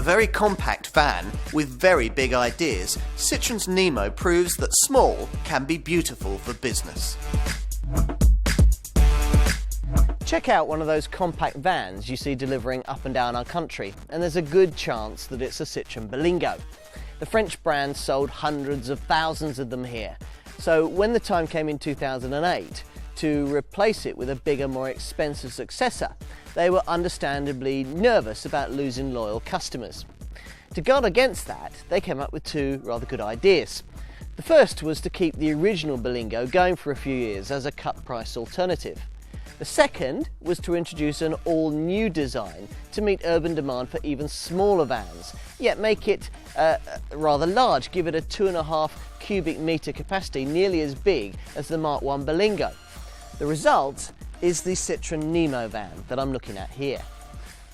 very compact van with very big ideas, Citroen's Nemo proves that small can be beautiful for business. Check out one of those compact vans you see delivering up and down our country, and there's a good chance that it's a Citroen Berlingo. The French brand sold hundreds of thousands of them here, so when the time came in 2008 to replace it with a bigger, more expensive successor, they were understandably nervous about losing loyal customers. To guard against that, they came up with two rather good ideas. The first was to keep the original Berlingo going for a few years as a cut-price alternative. The second was to introduce an all-new design to meet urban demand for even smaller vans, yet make it rather large, give it a 2.5 cubic metre capacity, nearly as big as the Mark I Berlingo. The result is the Citroen Nemo van that I'm looking at here.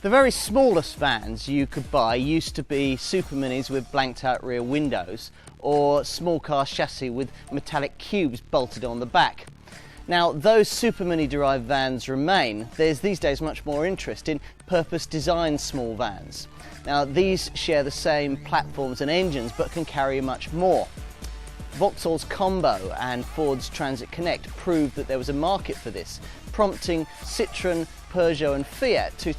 The very smallest vans you could buy used to be super minis with blanked out rear windows or small car chassis with metallic cubes bolted on the back. Now, those super mini derived vans remain. There's these days much more interest in purpose designed small vans. Now, these share the same platforms and engines but can carry much more. Vauxhall's Combo and Ford's Transit Connect proved that there was a market for this, prompting Citroen, Peugeot and Fiat to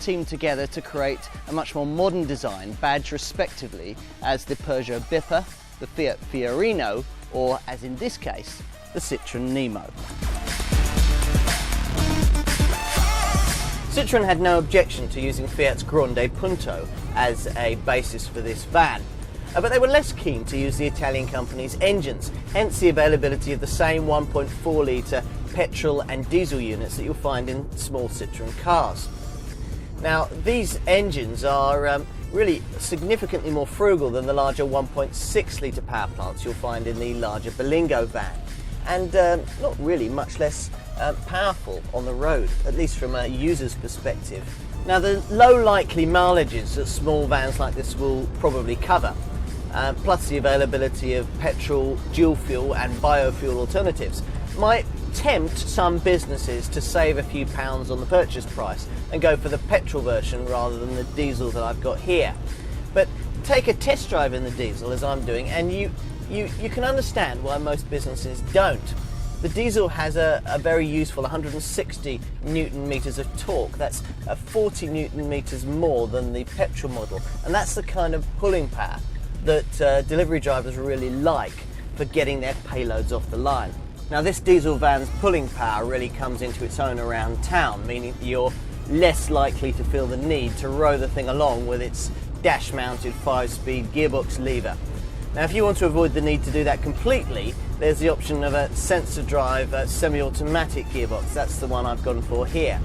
team together to create a much more modern design, badged respectively as the Peugeot Biffa, the Fiat Fiorino, or as in this case, the Citroen Nemo. Citroen had no objection to using Fiat's Grande Punto as a basis for this van, but they were less keen to use the Italian company's engines, hence the availability of the same 1.4 litre petrol and diesel units that you'll find in small Citroen cars. Now, these engines are really significantly more frugal than the larger 1.6 litre power plants you'll find in the larger Berlingo van, and not really much less powerful on the road, at least from a user's perspective. Now, the low likely mileages that small vans like this will probably cover, plus the availability of petrol, dual fuel and biofuel alternatives, might tempt some businesses to save a few pounds on the purchase price and go for the petrol version rather than the diesel that I've got here. But take a test drive in the diesel, as I'm doing, and you can understand why most businesses don't. The diesel has a very useful 160 Newton meters of torque. That's 40 Newton meters more than the petrol model, and that's the kind of pulling power that delivery drivers really like for getting their payloads off the line. Now, this diesel van's pulling power really comes into its own around town, meaning that you're less likely to feel the need to row the thing along with its dash-mounted 5-speed gearbox lever. Now, if you want to avoid the need to do that completely, there's the option of a sensor drive semi-automatic gearbox. That's the one I've gone for here.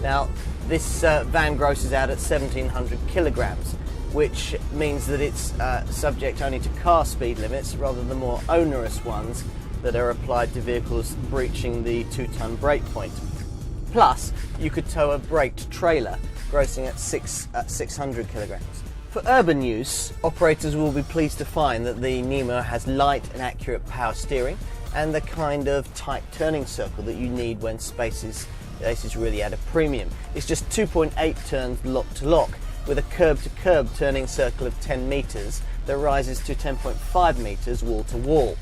Now, this van grosses out at 1,700 kilograms, which means that it's subject only to car speed limits rather than more onerous ones that are applied to vehicles breaching the 2-ton brake point. Plus, you could tow a braked trailer, grossing at 600 kilograms. For urban use, operators will be pleased to find that the Nemo has light and accurate power steering and the kind of tight turning circle that you need when space is really at a premium. It's just 2.8 turns lock to lock, with a curb-to-curb turning circle of 10 metres that rises to 10.5 metres wall to wall.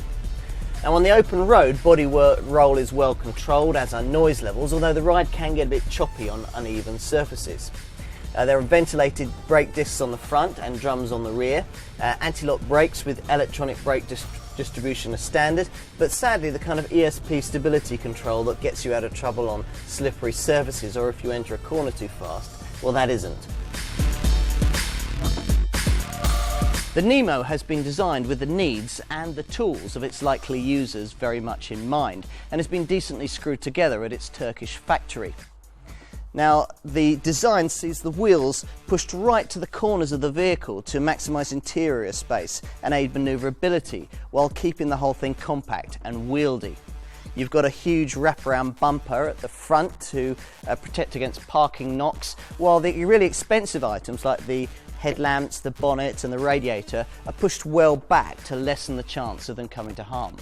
Now, on the open road, body roll is well controlled, as are noise levels, although the ride can get a bit choppy on uneven surfaces. There are ventilated brake discs on the front and drums on the rear. Anti-lock brakes with electronic brake distribution are standard, but sadly the kind of ESP stability control that gets you out of trouble on slippery surfaces or if you enter a corner too fast, well, that isn't. The Nemo has been designed with the needs and the tools of its likely users very much in mind, and has been decently screwed together at its Turkish factory. Now, the design sees the wheels pushed right to the corners of the vehicle to maximise interior space and aid manoeuvrability, while keeping the whole thing compact and wieldy. You've got a huge wraparound bumper at the front to protect against parking knocks, while the really expensive items like the headlamps, the bonnet and the radiator are pushed well back to lessen the chance of them coming to harm.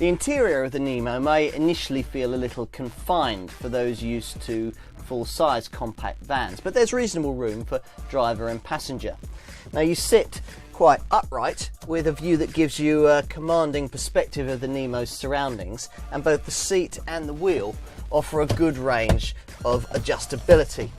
The interior of the Nemo may initially feel a little confined for those used to full-size compact vans, but there's reasonable room for driver and passenger. Now you sit quite upright with a view that gives you a commanding perspective of the Nemo's surroundings, and both the seat and the wheel offer a good range of adjustability.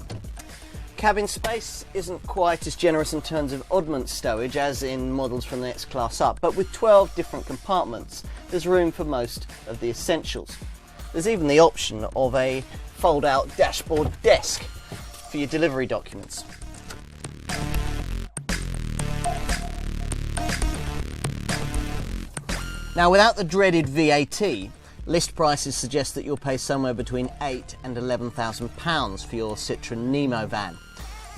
Cabin space isn't quite as generous in terms of oddment stowage as in models from the next class up, but with 12 different compartments there's room for most of the essentials. There's even the option of a fold-out dashboard desk for your delivery documents. Now, without the dreaded VAT, list prices suggest that you'll pay somewhere between £8,000 and £11,000 for your Citroen Nemo van.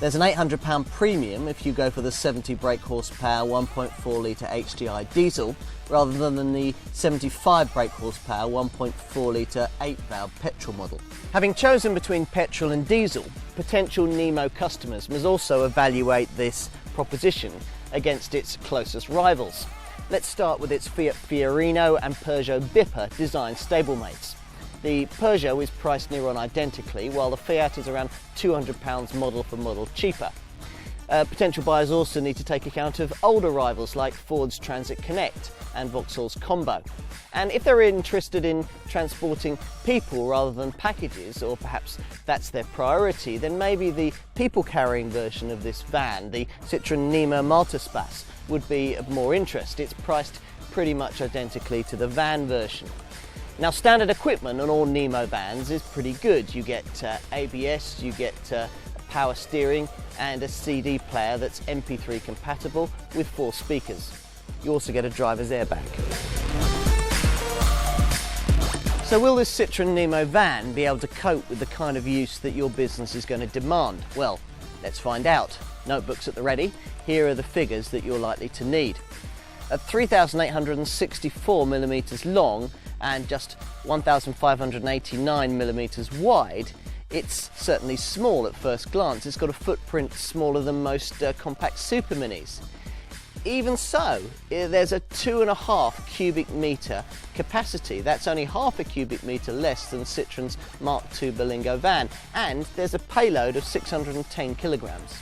There's an £800 premium if you go for the 70 brake horsepower 1.4 litre HDI diesel rather than the 75 brake horsepower 1.4 litre 8-valve petrol model. Having chosen between petrol and diesel, potential Nemo customers must also evaluate this proposition against its closest rivals. Let's start with its Fiat Fiorino and Peugeot Bipper design stablemates. The Peugeot is priced near on identically, while the Fiat is around £200 model for model cheaper. Potential buyers also need to take account of older rivals like Ford's Transit Connect and Vauxhall's Combo. And if they're interested in transporting people rather than packages, or perhaps that's their priority, then maybe the people-carrying version of this van, the Citroen Nemo Multispace, would be of more interest. It's priced pretty much identically to the van version. Now, standard equipment on all Nemo vans is pretty good. You get ABS, you get power steering and a CD player that's MP3 compatible with 4 speakers. You also get a driver's airbag. So will this Citroen Nemo van be able to cope with the kind of use that your business is going to demand? Well, let's find out. Notebooks at the ready. Here are the figures that you're likely to need. At 3,864mm long and just 1,589mm wide, it's certainly small at first glance. It's got a footprint smaller than most compact super minis. Even so, there's a 2.5 cubic metre capacity. That's only half a cubic metre less than Citroen's Mark II Berlingo van, and there's a payload of 610 kilograms.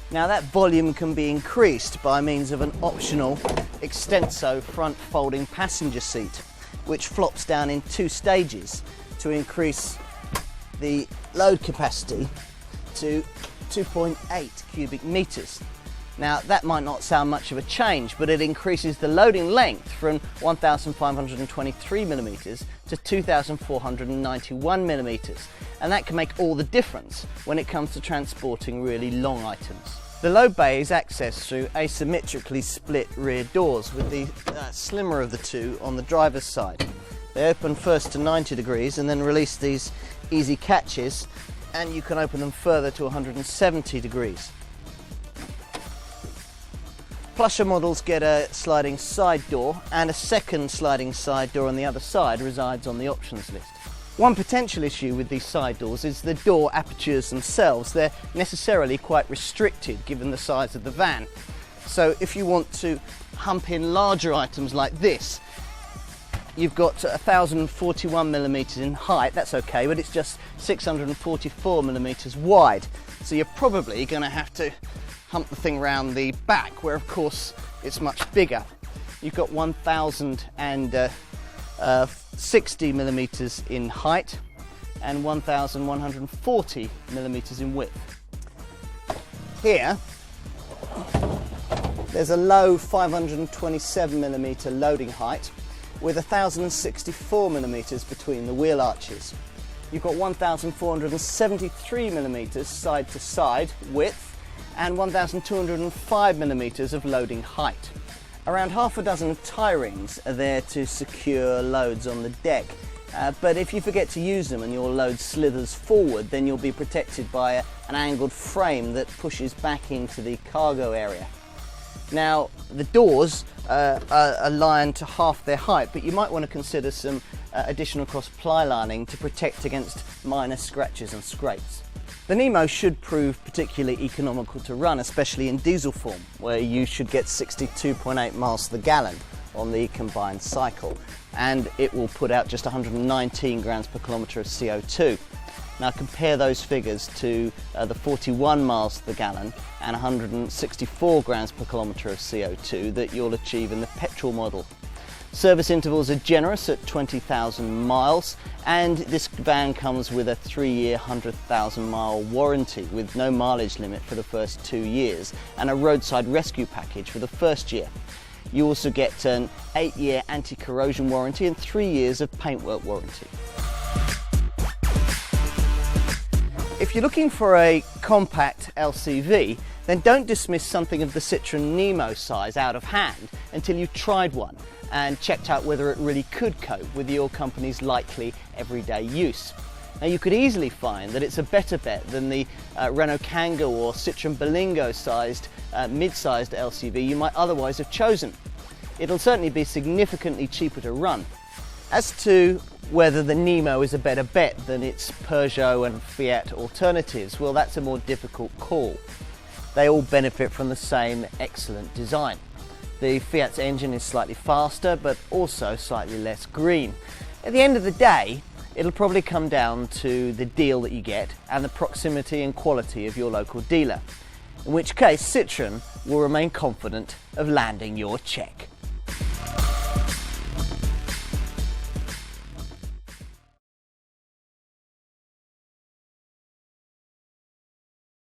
Now, that volume can be increased by means of an optional Extenso front folding passenger seat, which flops down in 2 stages to increase the load capacity to 2.8 cubic metres. Now, that might not sound much of a change, but it increases the loading length from 1,523mm to 2,491mm, and that can make all the difference when it comes to transporting really long items. The load bay is accessed through asymmetrically split rear doors, with the slimmer of the two on the driver's side. They open first to 90 degrees and then release these easy catches, and you can open them further to 170 degrees. Plusher models get a sliding side door, and a second sliding side door on the other side resides on the options list. One potential issue with these side doors is the door apertures themselves. They're necessarily quite restricted given the size of the van. So if you want to hump in larger items like this, you've got 1,041mm in height, that's okay, but it's just 644mm wide. So you're probably going to have to hump the thing round the back, where of course it's much bigger. You've got 1,060mm in height and 1,140mm in width. Here there's a low 527mm loading height with 1,064mm between the wheel arches. You've got 1,473mm side to side width and 1,205mm of loading height. Around half a dozen tie rings are there to secure loads on the deck, but if you forget to use them and your load slithers forward, then you'll be protected by an angled frame that pushes back into the cargo area. Now, the doors are aligned to half their height, but you might want to consider some additional cross ply lining to protect against minor scratches and scrapes. The Nemo should prove particularly economical to run, especially in diesel form, where you should get 62.8 miles to the gallon on the combined cycle, and it will put out just 119 grams per kilometre of CO2. Now compare those figures to the 41 miles to the gallon and 164 grams per kilometre of CO2 that you'll achieve in the petrol model. Service intervals are generous at 20,000 miles, and this van comes with a 3-year 100,000 mile warranty with no mileage limit for the first 2 years and a roadside rescue package for the first year. You also get an 8-year anti-corrosion warranty and 3 years of paintwork warranty. If you're looking for a compact LCV, then don't dismiss something of the Citroen Nemo size out of hand until you've tried one and checked out whether it really could cope with your company's likely everyday use. Now you could easily find that it's a better bet than the Renault Kangoo or Citroen Berlingo sized mid-sized LCV you might otherwise have chosen. It'll certainly be significantly cheaper to run. As to whether the Nemo is a better bet than its Peugeot and Fiat alternatives, well, that's a more difficult call. They all benefit from the same excellent design. The Fiat's engine is slightly faster, but also slightly less green. At the end of the day, it'll probably come down to the deal that you get and the proximity and quality of your local dealer, in which case Citroen will remain confident of landing your cheque.